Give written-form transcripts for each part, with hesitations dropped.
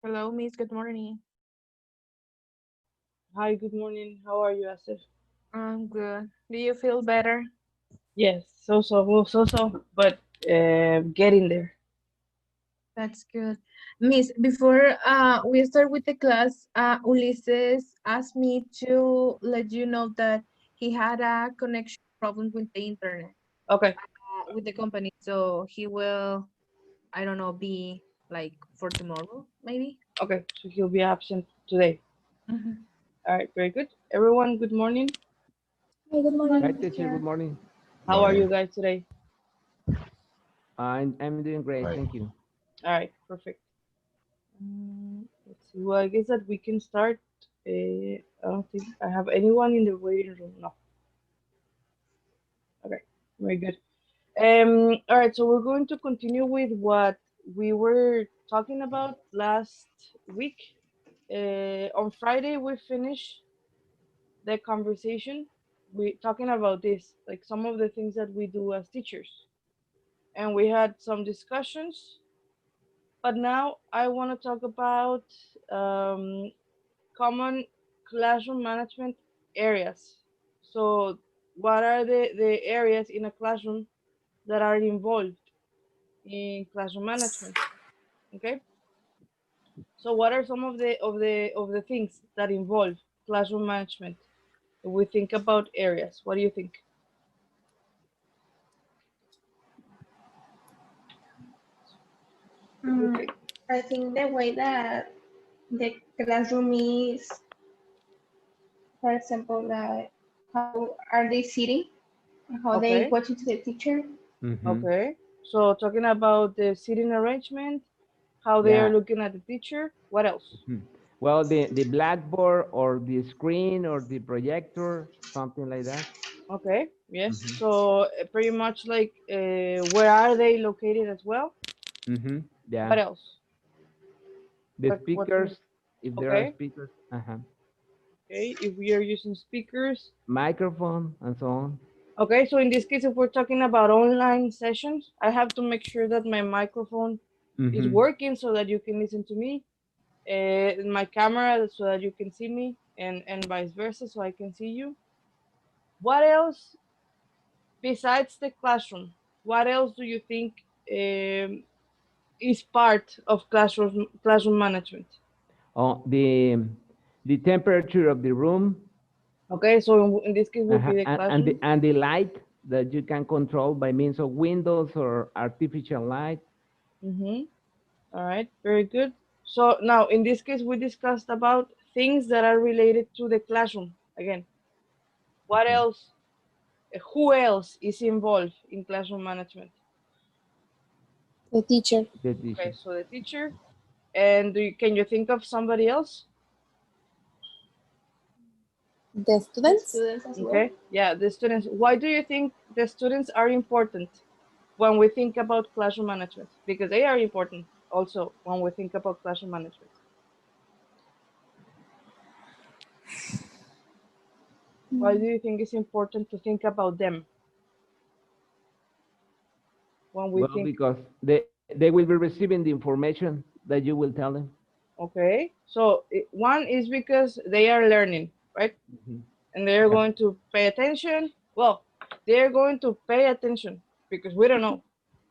Hello, Miss. Good morning. Hi, good morning. How are you, Asif? I'm good. Do you feel better? Yes, but getting there. That's good. Miss, before we start with the class, Ulises asked me to let you know that he had a connection problem with the internet, Okay, with the company. So he will, I don't know, be like for tomorrow, maybe? okay. So he'll be absent today. Mhm. All right, very good. Everyone, good morning. Hi, good Hi, morning, teacher. Good teacher. morning. How are you Morning. guys today? I'm doing great. Right. Thank you. All right, perfect. Let's see. Well, I guess that we can start. I don't think I have anyone in the waiting room. No. Okay, very good. All right, so we're going to continue with what we were talking about last week. On Friday, we finished the conversation. We talking about this, like some of the things that we do as teachers, and we had some discussions. But now I want to talk about um, common classroom management areas. So, what are the areas in a classroom that are involved in classroom management? Okay. So, what are some of the things that involve classroom management? If we think about areas, what do you think? What do you Mm, think? I think the way that the classroom is, for example, that how are they sitting, how they Okay. watching to the teacher. Mm-hmm. Okay. So talking about the seating arrangement, how they are Yeah. looking at the teacher. What else? Mhm. Well, the blackboard or the screen or the projector, something like that. Okay. Yes. Mm-hmm. So pretty much like where are they located as well? Mm-hmm. Yeah. What else? The What things? speakers, if there are Okay. speakers. Uh-huh. Okay. If we are using speakers. Microphone and so on. Okay. So in this case, if we're talking about online sessions, I have to make sure that my microphone is Mm-hmm. working so that you can listen to me. My camera so that you can see me, and vice versa, so I can see you. What else besides the classroom? What else do you think is part of classroom management? Oh, the temperature of the room. Okay, so in this case would Uh-huh. be the And classroom. the light that you can control by means of windows or artificial light. Mm-hmm. All right, very good. So now in this case we discussed about things that are related to the classroom. Again, what Mhm. else? Who else is involved in classroom management? The teacher. The Okay, teacher. so the teacher. And can you think of somebody else? The The students. students as well. Okay, yeah, the students. Why do you think the students are important when we think about classroom management? Because they are important also when we think about classroom management. Why do you think it's important to think about them when we Well, think? because they will be receiving the information that you will tell them. Okay, so one is because they are learning, right? Mhm. And they're Yeah. going to pay attention. Well, they're going to pay attention because we don't know.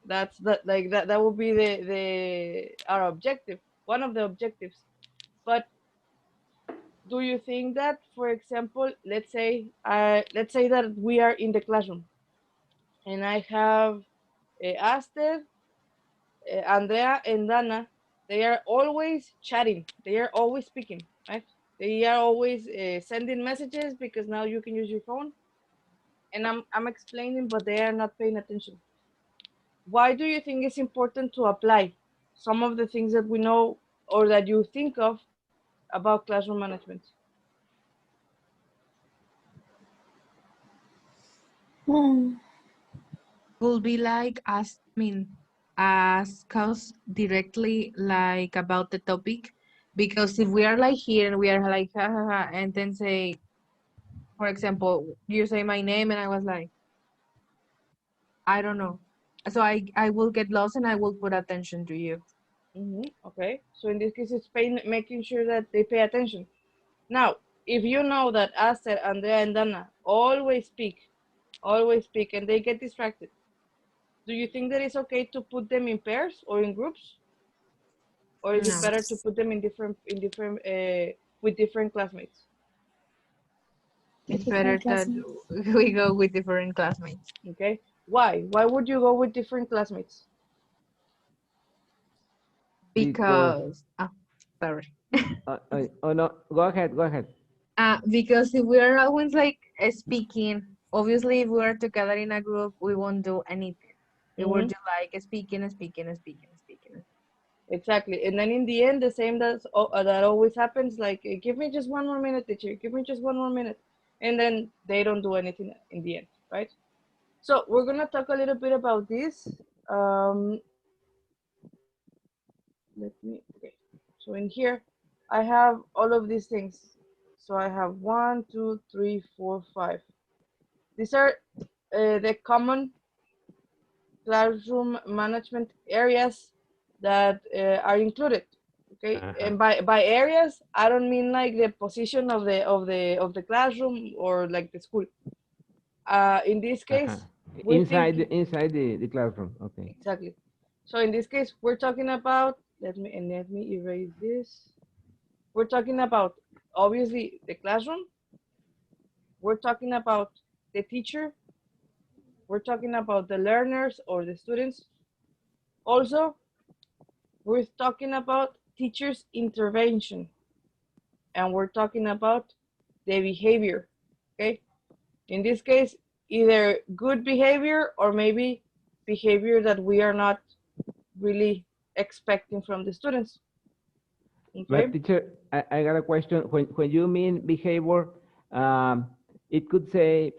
That's that like that would be the our objective, one of the objectives. But do you think that, for example, let's say that we are in the classroom and I have Aster, Andrea, and Dana. They are always chatting. They are always speaking, right? They are always sending messages because now you can use your phone. And I'm explaining, but they are not paying attention. Why do you think it's important to apply some of the things that we know or that you think of about classroom management? Hmm. Will be like ask us directly like about the topic, because if we are like here and we are like ha ha ha and then say, for example, you say my name and I was like, I don't know. So I will get lost and I will put attention to you. Okay, so in this case, it's making sure that they pay attention. Now, if you know that Aster, Andrea, and Dana always speak, and they get distracted, do you think that it's okay to put them in pairs or in groups, or is it No, better to put them in different with different classmates? it's With better different that classmates. we go with different classmates Okay, why? Why would you go with different classmates? Because, because, sorry. oh no, go ahead, go ahead. Because if we're always like speaking, obviously if we're together in a group, we won't do anything. We will do like speaking, speaking, speaking, speaking. Exactly, and then in the end, the same that always happens. Like, give me just one more minute, teacher. Give me just one more minute, and then they don't do anything in the end, right? So we're gonna talk a little bit about this. Um, okay. So in here, I have all of these things. So I have 1, 2, 3, 4, 5. These are the common classroom management areas that are included. Okay, and by areas, I don't mean like the position of the classroom or like the school. In this case, we're Inside thinking inside the classroom. Okay. exactly. So in this case, we're talking about, let me erase this. We're talking about obviously the classroom. We're talking about the teacher. We're talking about the learners or the students. Also, we're talking about teachers' intervention, and we're talking about the behavior. Okay. In this case, either good behavior or maybe behavior that we are not really expecting from the students. Okay. But teacher, I got a question. When you mean behavior, um, it could say,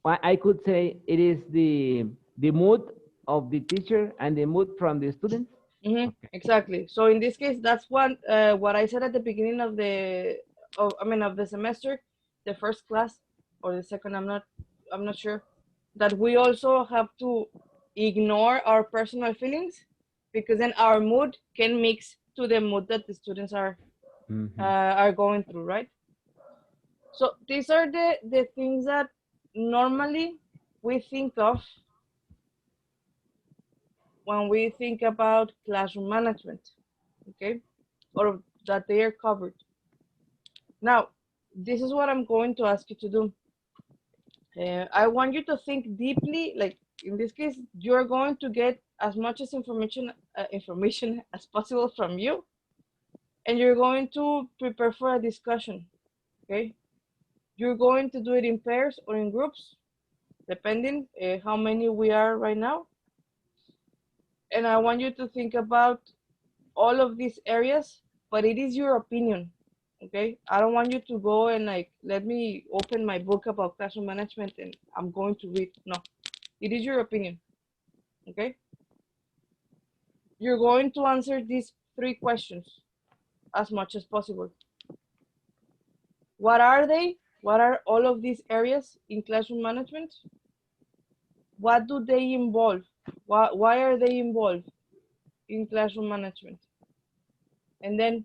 I could say it is the mood of the teacher and the mood from the students. Okay. Exactly. So in this case, that's what I said at the beginning of of the semester, the first class or the second. I'm not sure. That we also have to ignore our personal feelings, because then our mood can mix to the mood that the students are going through, right? So these are the things that normally we think of when we think about classroom management, okay, or that they are covered. Now, this is what I'm going to ask you to do. I want you to think deeply. Like in this case, you're going to get as much as information as possible from you, and you're going to prepare for a discussion. Okay, you're going to do it in pairs or in groups, depending how many we are right now. And I want you to think about all of these areas, but it is your opinion. Okay, I don't want you to go and like, let me open my book about classroom management and I'm going to read. No, it is your opinion. Okay, you're going to answer these 3 questions as much as possible. What are they? What are all of these areas in classroom management? What do they involve? Why are they involved in classroom management? And then,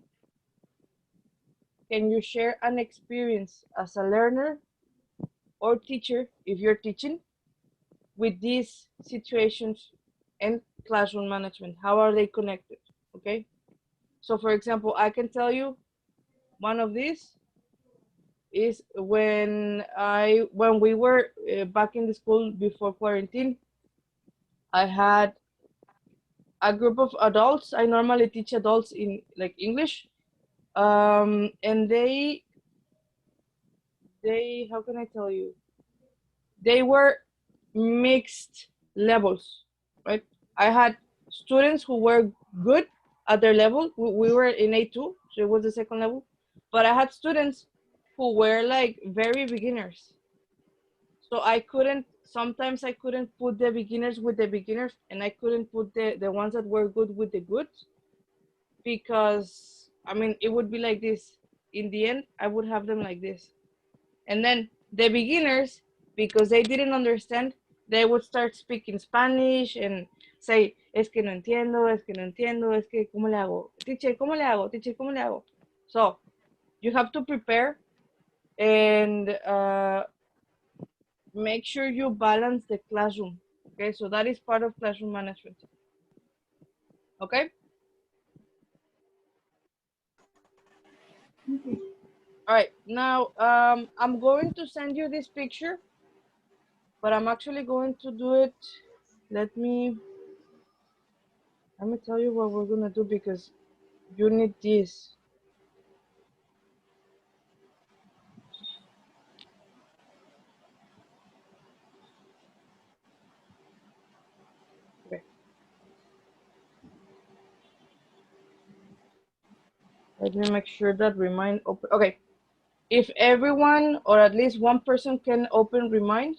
can you share an experience as a learner or teacher, if you're teaching, with these situations and classroom management? How are they connected? Okay. So for example, I can tell you one of these is when we were back in the school before quarantine, I had a group of adults. I normally teach adults in like English. And they how can I tell you? They were mixed levels, right? I had students who were good at their level. We were in A2, so it was the second level. But I had students who were like very beginners. So sometimes I couldn't put the beginners with the beginners, and I couldn't put the ones that were good with the goods, because I mean, it would be like this. In the end, I would have them like this. And then the beginners, because they didn't understand, they would start speaking Spanish and say, es que no entiendo, es que no entiendo, es que ¿cómo le hago? Teacher, ¿cómo le hago? Teacher, ¿cómo le hago? So, you have to prepare and make sure you balance the classroom. Okay, so that is part of classroom management. Okay? All right, now I'm going to send you this picture, but I'm actually going to do it. Let me tell you what we're gonna do because you need this. Okay. Let me make sure that Remind open. Okay. If everyone or at least one person can open Remind,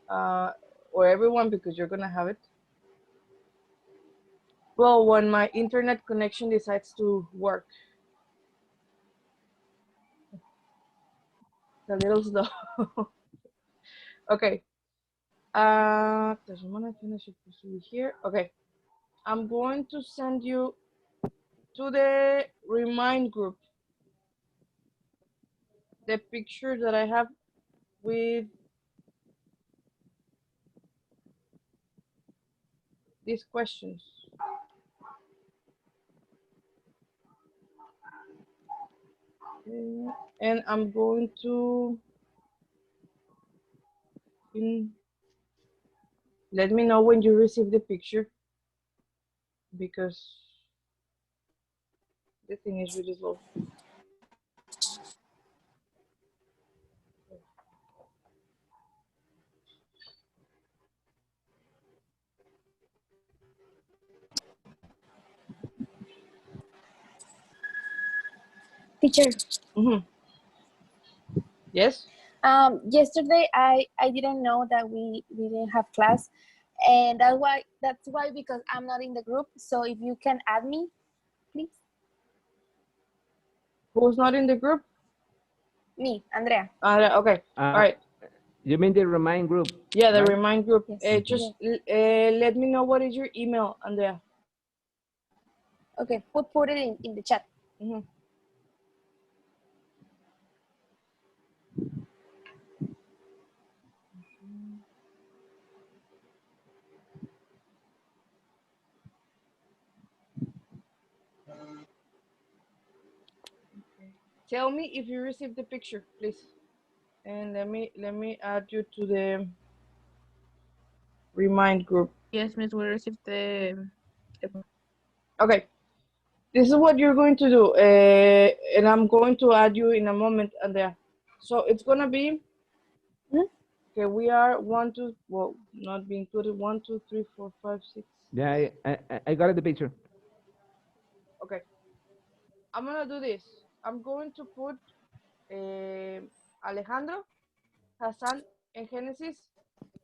or everyone because you're gonna have it. Well, when my internet connection decides to work. It's a little slow. Okay. Here. Okay. I'm going to send you to the Remind group the picture that I have with these questions. Okay. And I'm going to let me know when you receive the picture because the thing is really slow. Teacher, Mm-hmm. Yes? yesterday I didn't know that we didn't have class, and that's why because I'm not in the group. So if you can add me, please. Who's not in the group? Me, Andrea. Okay. All right. You mean the Remind group? Yeah, the right? Remind group. Yes. Just let me know what is your email, Andrea. Okay, put it in the chat. Mm-hmm. Tell me if you received the picture, please. And let me add you to the Remind group. Yes, Miss, we received the Okay. This is what you're going to do, and I'm going to add you in a moment, Andrea. So it's gonna be okay. We are 1, 2. Well, not being included. 1, 2, 3, 4, 5, 6. Yeah, I got the picture. Okay. I'm gonna do this. I'm going to put Alejandro, Hassan, and Genesis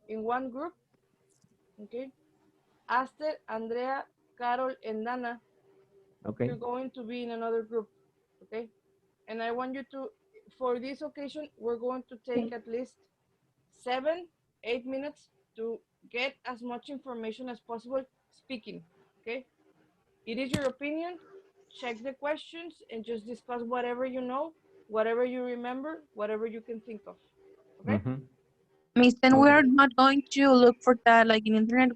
in one group. Okay. Aster, Andrea, Carol, and Dana, Okay. you're going to be in another group. Okay. And I want you to, for this occasion, we're going to take at least 7, 8 minutes to get as much information as possible speaking. Okay. It is your opinion. Check the questions and just discuss whatever you know, whatever you remember, whatever you can think of. Okay. Mm-hmm. Miss, then we Okay. are not going to look for that like in internet.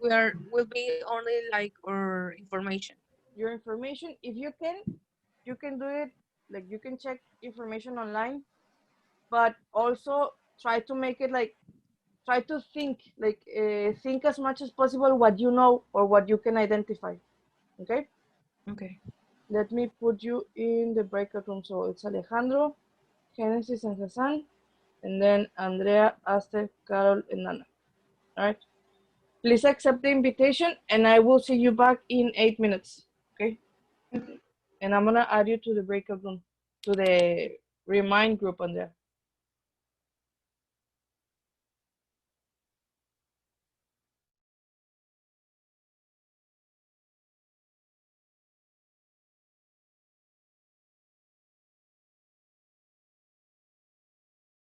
Will be only like our information. Your information, if you can do it, like you can check information online, but also try to make it like, try to think, like think as much as possible what you know or what you can identify. Okay. Okay. Let me put you in the breakout room. So it's Alejandro, Genesis, and Hassan, and then Andrea, Aster, Carol, and Nana. All right. Please accept the invitation, and I will see you back in 8 minutes. Okay. And I'm gonna add you to the breakout room, to the Remind group on there.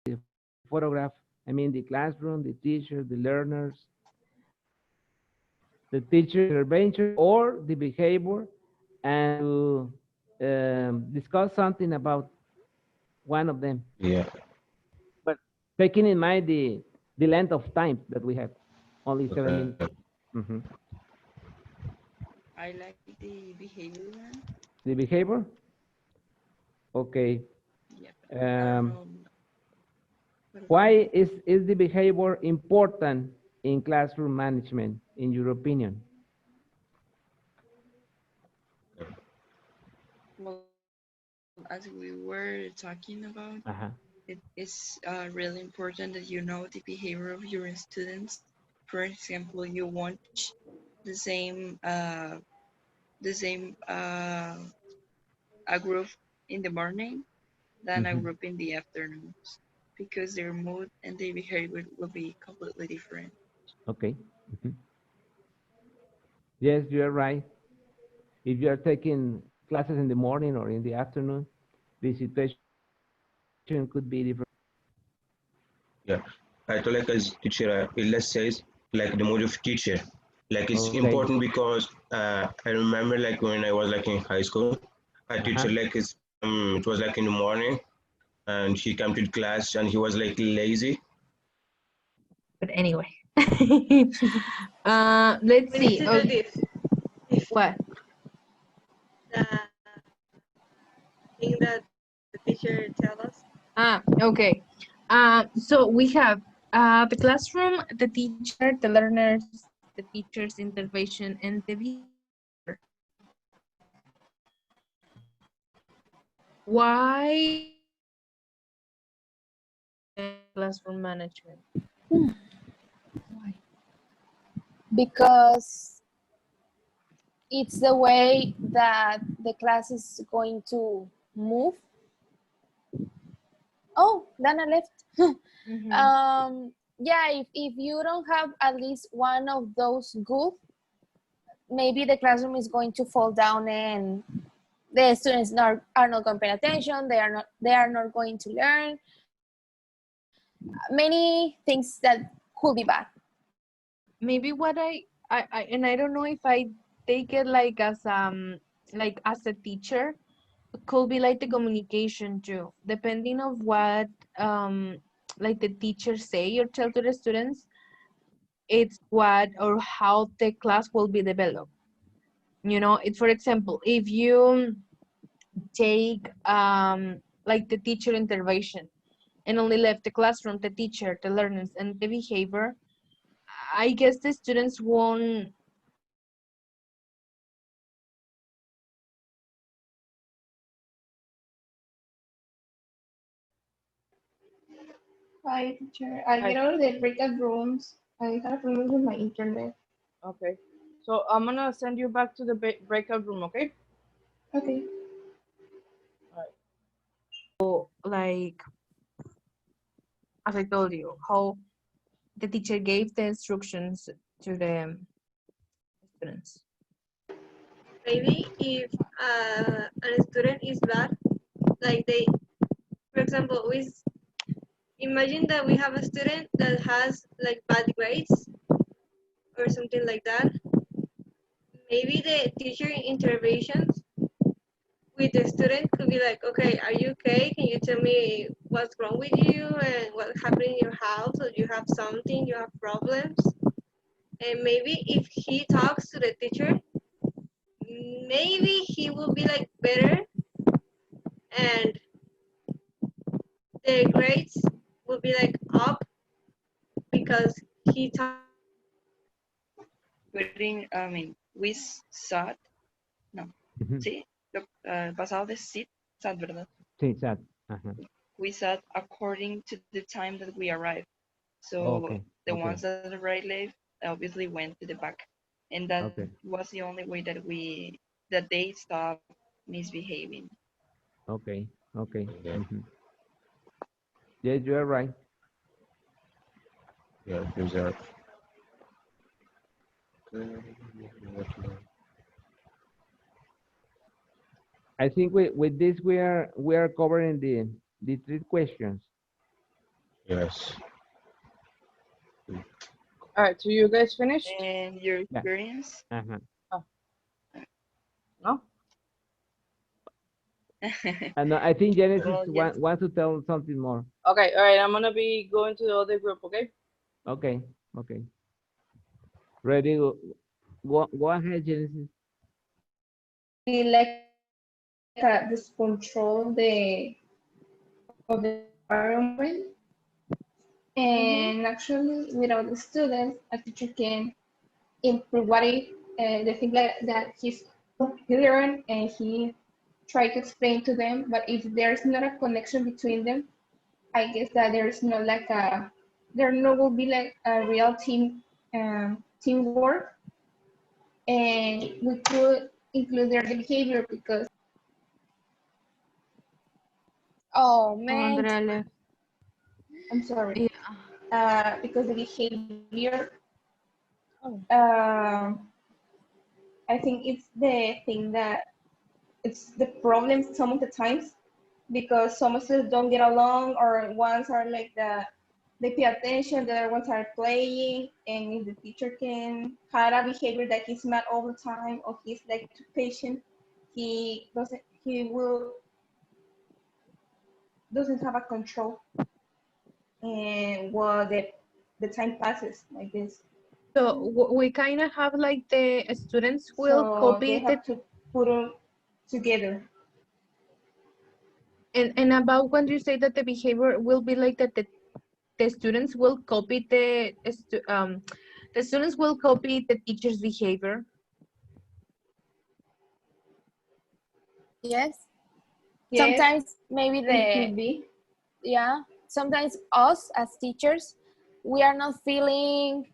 The photograph. I mean, the classroom, the teacher, the learners. the teacher intervention or the behavior, and to discuss something about one of them, Yeah. but taking in mind the length of time that we have, only 7 minutes. Mhm. I like the behavior one. The behavior. Okay. Yeah. I don't Um, know. What about why is the behavior important in classroom management, in your opinion? Well, as we were talking about, Uh-huh. it is really important that you know the behavior of your students. For example, you watch the same a group in the morning than a Mhm. group in the afternoons because their mood and their behavior will be completely different. Okay. Mhm. Yes, you're right. If you are taking classes in the morning or in the afternoon, the situation could be different. Yeah. I thought like as teacher, let's say like the mode of teacher. Like it's Okay. important because I remember like when I was like in high school, a teacher Uh-huh. like it was like in the morning and he came to the class and he was like lazy. But anyway, let's We need see. to do Okay, this. This what? the thing that the teacher tell us. Okay. So we have the classroom, the teacher, the learners, the teacher's intervention, and the behavior. Why classroom management? Because it's the way that the class is going to move. Oh, Dana left. Mhm. Yeah, if you don't have at least one of those good, maybe the classroom is going to fall down and the students are not going to pay attention. They are not going to learn. Many things that could be bad. Maybe what and I don't know if I take it like as a teacher, could be like the communication too, depending of what like the teacher say or tell to the students, it's what or how the class will be developed. You know, it's for example, if you take like the teacher intervention and only left the classroom, the teacher, the learners, and the behavior, I guess the students won't. Hi, teacher. I Hi. get out of the breakout rooms. I had a problem with my internet. Okay. So I'm gonna send you back to the breakout room, okay? Okay. Like as I told you, how the teacher gave the instructions to the students. Maybe if a student is bad, like they, for example, imagine that we have a student that has like bad grades or something like that. Maybe the teacher interventions with the student could be like, okay, are you okay? Can you tell me what's wrong with you and what happened in your house? Or you have something, you have problems? And maybe if he talks to the teacher, maybe he will be like better and the grades will be like up because he talked. Putting, I mean, we sat, no, Mhm. sí, pasado de sit, sat, ¿verdad? Sí, sad. Uh-huh. We sat according to the time that we arrived. So Okay. the Okay. ones that arrived late obviously went to the back, and that Okay. was the only way that they stopped misbehaving. Okay. Okay. Yeah. Mhm. Yes, you are right. Yeah. There's a. I think with this we are covering the three questions. Yes. All right, so you guys finished? And your Yeah. experience? Uh-huh. No? And I think Genesis Well, yes. wants to tell something more. Okay, all right, I'm gonna be going to the other group, okay? Okay, okay. Ready? Go ahead, Genesis. Be like this control of the environment. And actually, without the students, a teacher can improve what if the thing that he's learned and he try to explain to them. But if there's not a connection between them, I guess that there's not like there no will be like a real teamwork, and we could include their behavior because Oh oh, man. Andrea left. I'm sorry. Because the behavior, Oh. I think it's the thing that it's the problem some of the times because some students don't get along or ones are like they pay attention, the other ones are playing, and if the teacher can have a behavior that he's mad all the time or he's like too patient, he doesn't have a control, and well the time passes like this. So we kind of have like the students will So copy they have to put them together. and about when you say that the behavior will be like that the students will copy the students will copy the teacher's behavior. Yes. Yes, Sometimes maybe it could be. sometimes us as teachers, we are not feeling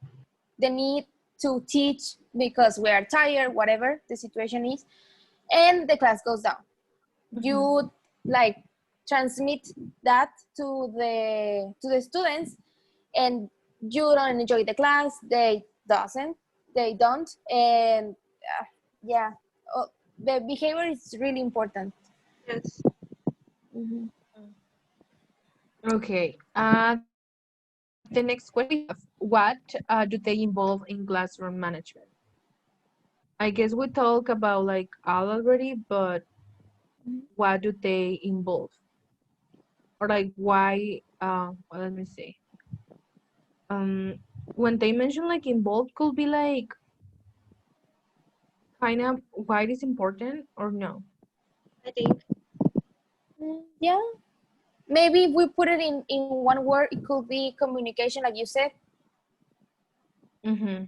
the need to teach because we are tired, whatever the situation is, and the class goes down. You like transmit that to the students, and you don't enjoy the class, they don't, and yeah, the behavior is really important. Yes. Mhm. Okay. The next question we have, what do they involve in classroom management? I guess we talk about like all already, but what do they involve? Or like why, well, let me see. When they mention like involved could be like kind of why it is important or no? I think. Yeah, maybe if we put it in one word, it could be communication, like you said. Mm-hmm.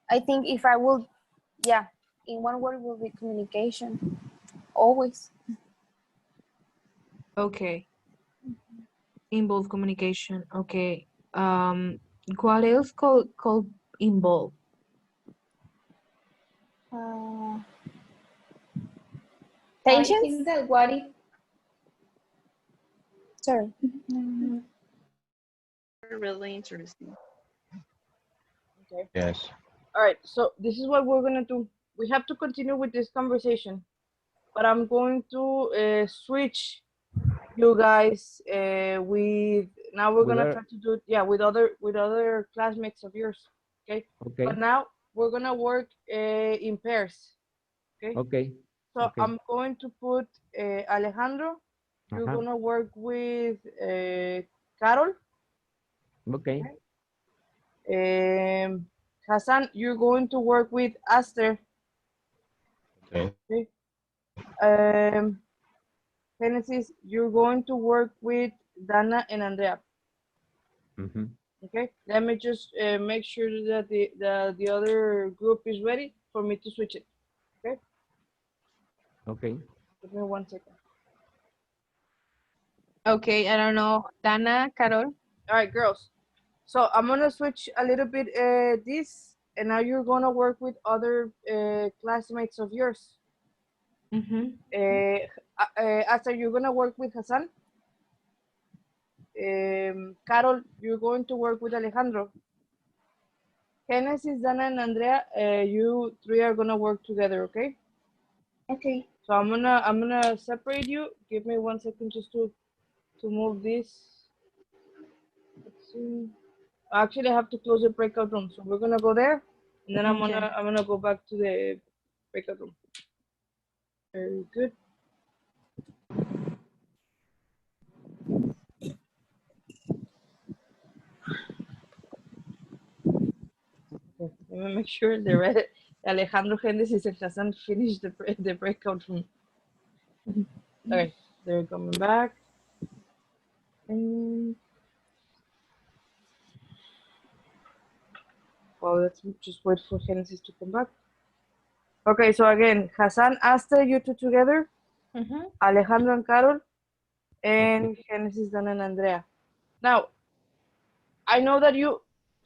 I think if I will, yeah, in one word will be communication, always. Okay. Involve communication. Okay. What else called involve? Uh, I Patience? think that what if Sorry. Really interesting. Okay. Yes. All right, so this is what we're gonna do. We have to continue with this conversation, but I'm going to switch you guys with now we're With gonna our, try to do with other classmates of yours. Okay. okay, But now we're gonna work in pairs. Okay. okay, So okay. I'm going to put Alejandro. You're Uh-huh. gonna work with Carol. Okay, Hassan, you're going to work with Aster. Okay. Okay. Genesis, you're going to work with Dana and Andrea. mm-hmm. Okay. Let me just make sure that the other group is ready for me to switch it. Okay. Okay, Give me 1 second. Okay, I don't know. Dana, Carol. All right, girls. So I'm gonna switch a little bit this, and now you're gonna work with other classmates of yours. Mm-hmm. After you're gonna work with Hassan. Carol, you're going to work with Alejandro. Genesis, Dana, and Andrea, you three are gonna work together, okay? okay. So I'm gonna separate you. Give me 1 second just to move this. Let's see. Actually, I have to close the breakout room, so we're gonna go there, and then Okay. I'm gonna go back to the breakout room. Very good. Okay, let me make sure the red Alejandro Genesis and Hassan finish the breakout room. Okay, they're coming back. And well, let's just wait for Genesis to come back. Okay, so again, Hassan, Asta, you two together, Alejandro and Carol, and Genesis, Dan, and Andrea. Now, I know that you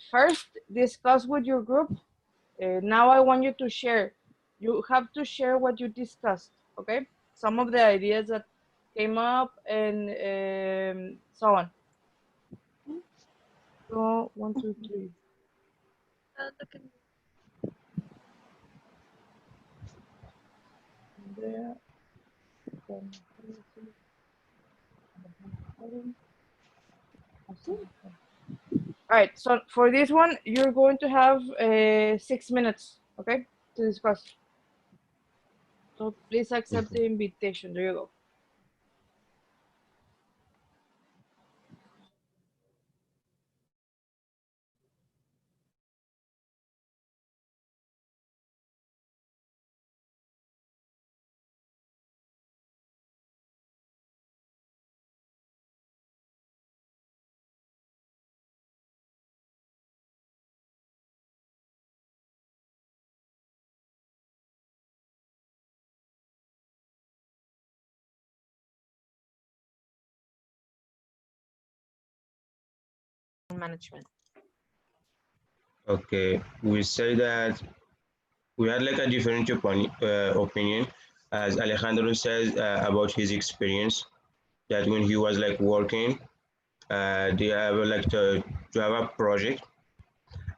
first discuss with your group. Now I want you to share. You have to share what you discussed, okay? Some of the ideas that came up and so on. So 1, 2, 3. Look at Andrea. All right, so for this one, you're going to have 6 minutes, okay, to discuss. So please accept the invitation. There you go. Management. Okay, we say that we had like a different opinion, as Alejandro says about his experience, that when he was like working, they have like to have a project,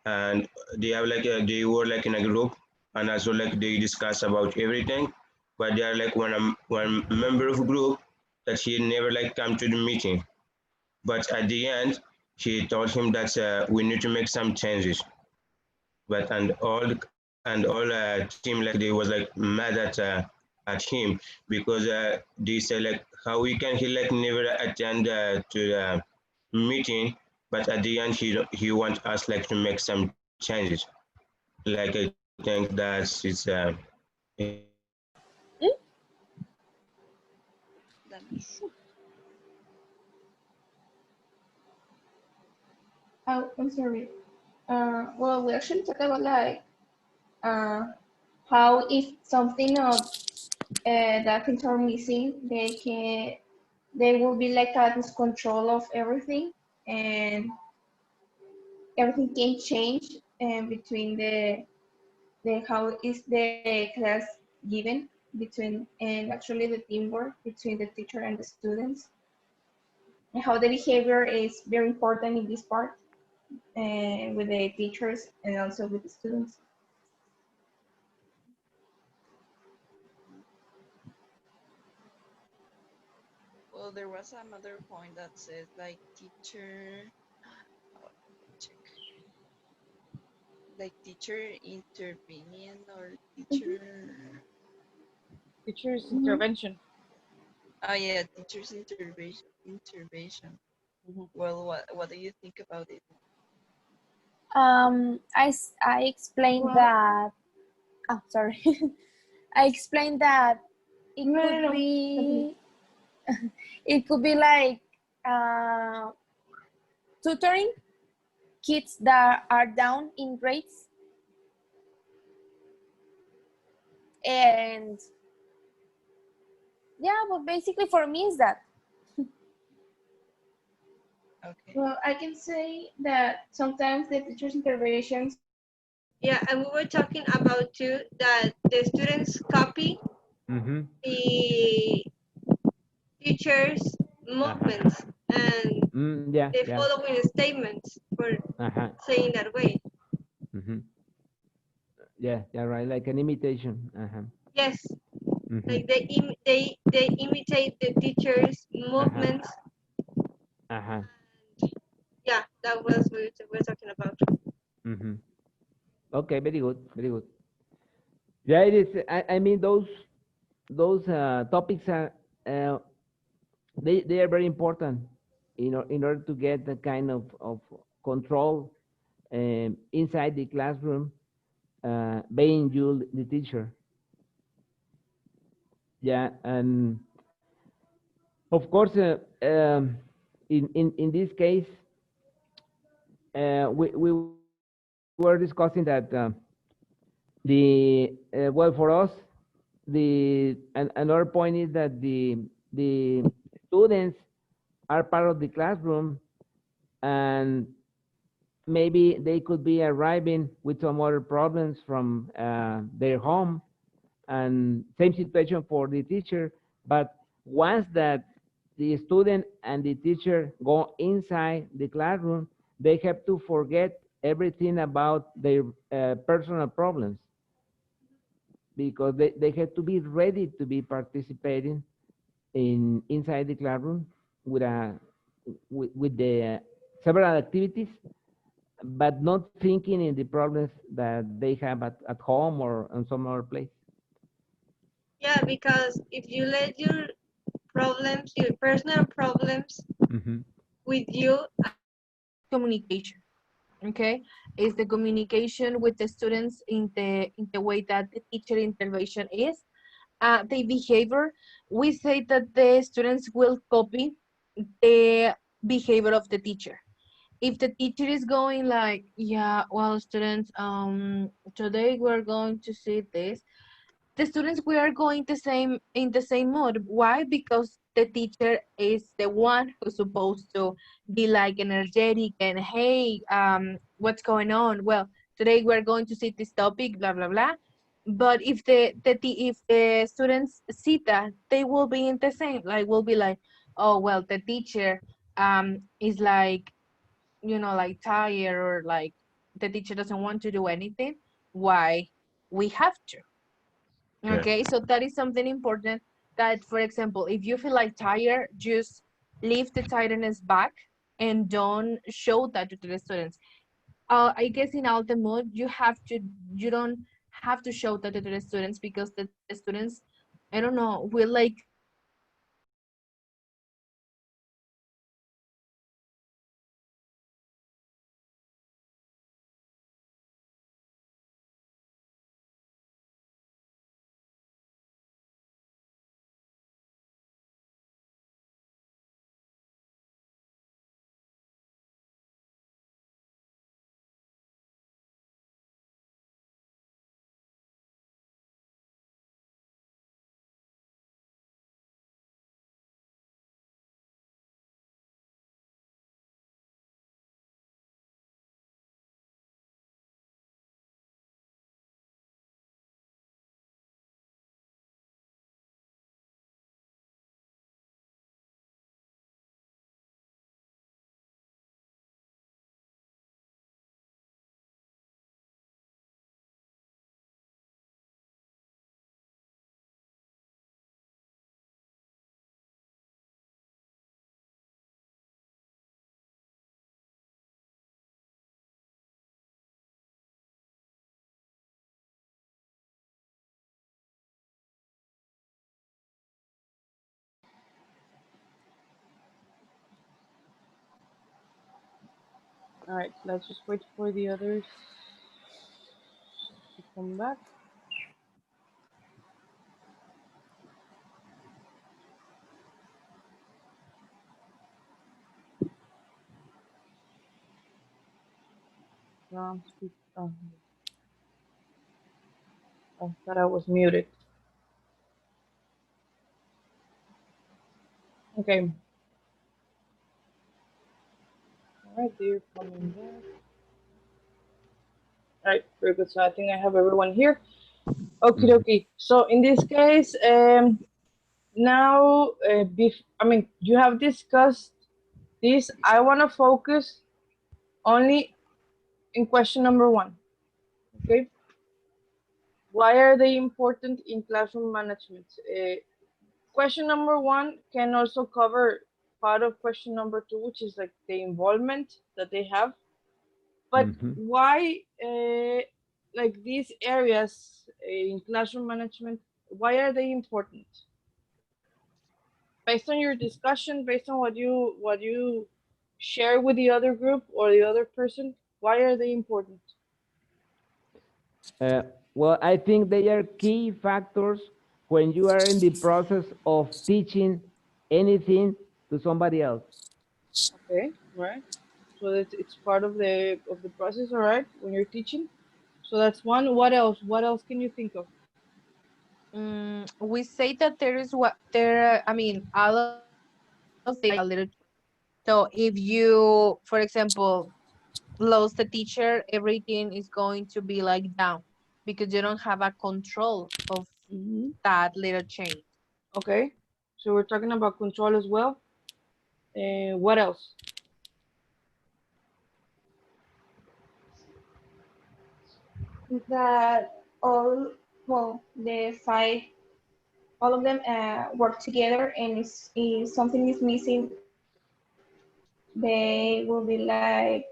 and they have like they were like in a group, and also like they discuss about everything, but they are like one member of group that he never like come to the meeting, but at the end he told him that we need to make some changes, but and all team like they was like mad at him because they say like how we can he like never attend to the meeting, but at the end he want us like to make some changes. Like I think that's it's Damage. Oh, I'm sorry. Well, we actually talk about like how if something of that things are missing, they will be like at this control of everything, and everything can change between the how is the class given between and actually the teamwork between the teacher and the students, and how the behavior is very important in this part with the teachers and also with the students. Well, there was another point that says like teacher, oh, check, like teacher intervening or teacher. Teacher's Mhm. intervention. Oh yeah, teacher's intervention. Intervention. Mhm. Well, what do you think about it? I explained Well, that. Oh, sorry. I explained that it no, could no, no. be it could be like tutoring kids that are down in grades, and yeah, but basically for me is that. Okay. Well, I can say that sometimes the teacher's interventions. Yeah, and we were talking about too that the students copy Mm-hmm. the teachers' movements and Yeah, the yeah. following statements for Uh-huh. saying that way. Mm-hmm. Yeah, yeah, right. Like an imitation. Uh-huh. Yes, Mm-hmm. like they imitate the teacher's Uh-huh. movements. Uh-huh. Yeah, that was what we're talking about. Mm-hmm. Okay, very good, very good. Yeah, it is. I mean, those topics are they are very important in order to get the kind of control inside the classroom, being you the teacher. Yeah, and of course, in this case, we were discussing that the well, for us, another point is that the students are part of the classroom, and maybe they could be arriving with some other problems from their home, and same situation for the teacher. But once that the student and the teacher go inside the classroom, they have to forget everything about their personal problems, because they have to be ready to be participating in inside the classroom with a with the several activities, but not thinking in the problems that they have at home or in some other place. Yeah, because if you let your problems, your personal problems Mm-hmm. with you, Communication. Okay, is the communication with the students in the way that the teacher intervention is. The behavior, we say that the students will copy the behavior of the teacher. If the teacher is going like, yeah, well, students, today we're going to see this, the students, we are going the same in the same mode. Why? Because the teacher is the one who's supposed to be like energetic and, hey, what's going on? Well, today we're going to see this topic, blah blah blah. But if if the students see that, they will be in the same, like, will be like, oh well, the teacher is like, like tired, or like the teacher doesn't want to do anything. Why? We have to. Yeah. Okay, so that is something important, that, for example, if you feel like tired, just leave the tiredness back and don't show that to the students. I guess in Alta Mood, you don't have to show that to the students, because the students, I don't know, will like All right, let's just wait for the others to come back. I thought I was muted. Okay. All right, they're coming back. All right, very good. So I think I have everyone here. Okay, Mhm. okay. So in this case, now, I mean, you have discussed this. I want to focus only in question number one. Okay. Why are they important in classroom management? Question number one can also cover part of question number 2, which is like the involvement that they have. But Mhm. why, like these areas in classroom management, why are they important? Based on your discussion, based on what you share with the other group or the other person, why are they important? Uh, well, I think they are key factors when you are in the process of teaching anything to somebody else. Okay, right. So it's part of the process, all right, when you're teaching. So that's one. What else? What else can you think of? We say that there is what there. I mean, all of them say like a little. So if you, for example, lose the teacher, everything is going to be like down because you don't have a control of Hmm. that little change. Okay, so we're talking about control as well. What else? That all, well, the five, all of them work together, and if something is missing, they will be like,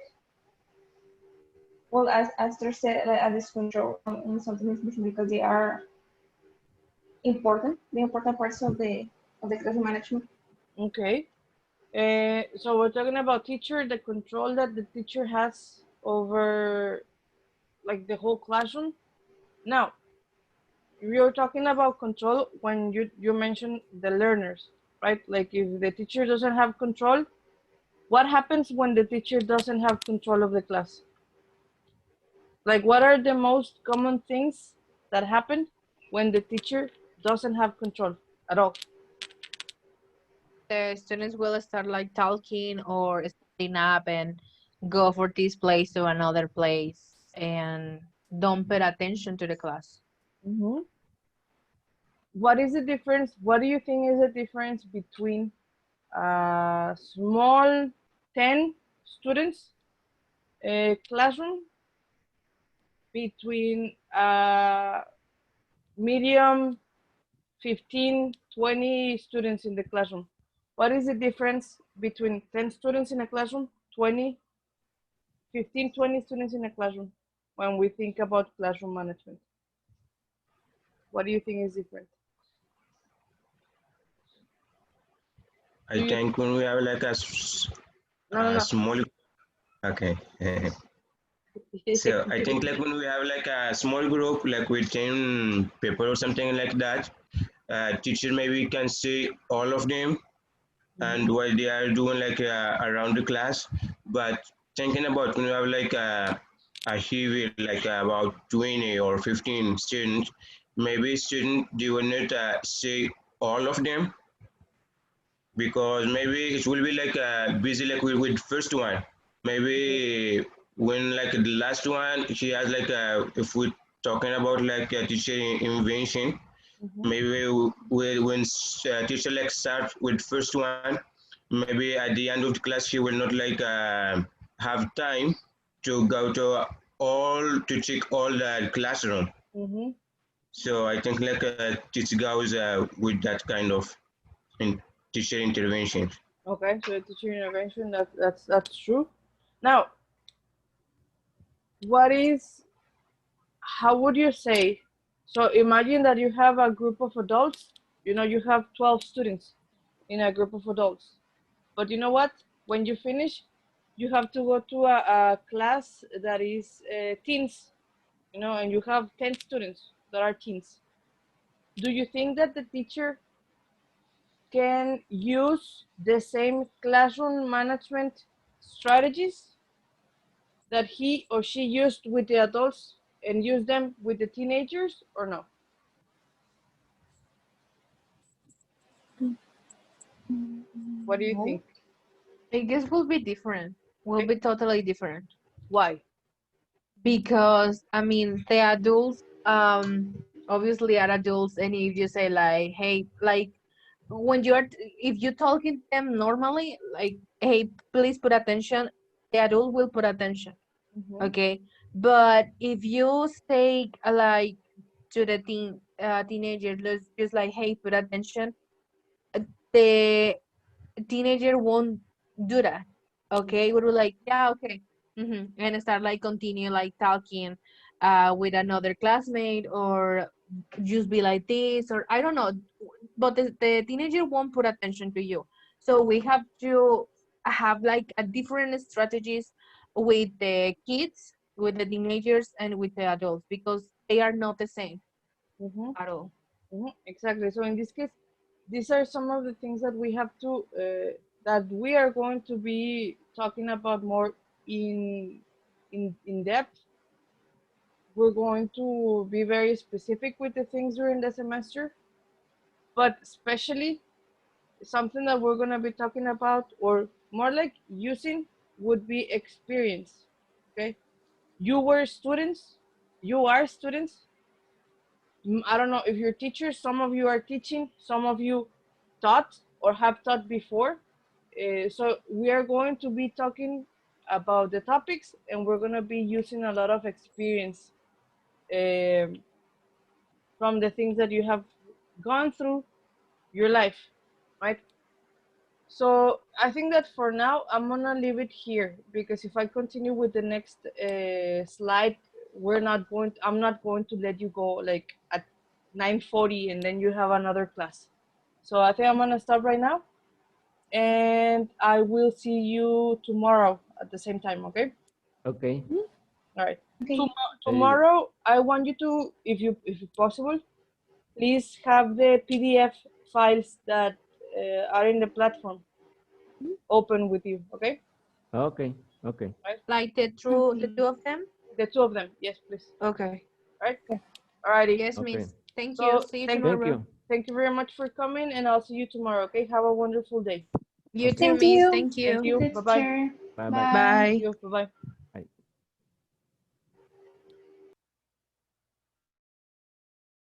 well, as they said, like, a discontrol, and something is missing because they are important, the important parts of the classroom management. Okay. So we're talking about teacher, the control that the teacher has over like the whole classroom. Now, you're talking about control when you mention the learners, right? Like if the teacher doesn't have control, what happens when the teacher doesn't have control of the class? Like what are the most common things that happen when the teacher doesn't have control at all? The students will start like talking or standing up and go for this place to another place and don't pay attention to the class. Hmm. What is the difference? What do you think is the difference between a small 10 students classroom between a medium 15, 20 students in the classroom? What is the difference between 10 students in a classroom, 20, 15, 20 students in a classroom when we think about classroom management? What do you think is different? I Do you, think when we have like no, a no, small, okay. So I think no. like when we have like a small group, like with 10 people or something like that, teacher maybe can see all of them and what they are doing like around the class. But thinking about when you have like a heavy like about 20 or 15 students, maybe student they will not see all of them because maybe it will be like busy like with first one. Maybe when like the last one he has like if we're talking about like a teacher invention, Mhm. maybe when teacher like start with first one, maybe at the end of the class he will not like have time to go to all to check all the classroom. Mhm. So I think like it goes with that kind of in teacher intervention. Okay, so teacher intervention, that's true. Now, what is, how would you say, so imagine that you have a group of adults, you have 12 students in a group of adults. But you know what? When you finish, you have to go to a class that is teens, and you have 10 students that are teens. Do you think that the teacher can use the same classroom management strategies that he or she used with the adults and use them with the teenagers or no? What do you No, think? I guess will be different. Will be totally different Why? because I mean the adults obviously are adults, and if you say like hey, like when you're if you talking to them normally like hey, please put attention, the adult will put attention. Mhm. Okay, but if you say like to the teenager just like hey, put attention, the teenager won't do that. Okay, we were like, yeah, okay, and start like continue like talking with another classmate, or just be like this, or I don't know, but the teenager won't put attention to you. So we have to have like a different strategies with the kids, with the teenagers, and with the adults, because they are not the same Mhm. at all. Exactly. So in this case, these are some of the things that we have to that we are going to be talking about more in depth. We're going to be very specific with the things during the semester, but especially something that we're going to be talking about, or more like using, would be experience. Okay, you were students, you are students. I don't know if you're teachers, some of you are teaching, some of you taught or have taught before. So we are going to be talking about the topics, and we're going to be using a lot of experience um, from the things that you have gone through your life, right? So I think that for now I'm gonna leave it here, because if I continue with the next slide, I'm not going to let you go like at 9:40 and then you have another class. So I think I'm gonna stop right now, and I will see you tomorrow at the same time. Okay. Okay. All right. Okay. Very good. Tomorrow I want you to, if possible, please have the PDF files that are in the platform open with you. Okay. Okay. Okay. Like the two of them. The two of them. Yes, please. Okay. All right. Alrighty. Yes, Okay. miss. Thank you. So See you thank Thank tomorrow. you. thank you very much for coming, and I'll see you tomorrow. Okay. Have a wonderful day. You Okay. too, Thank miss. you. Thank Thank you. you. Good Bye bye. teacher. Bye bye. Bye. Bye. Thank you. Bye bye.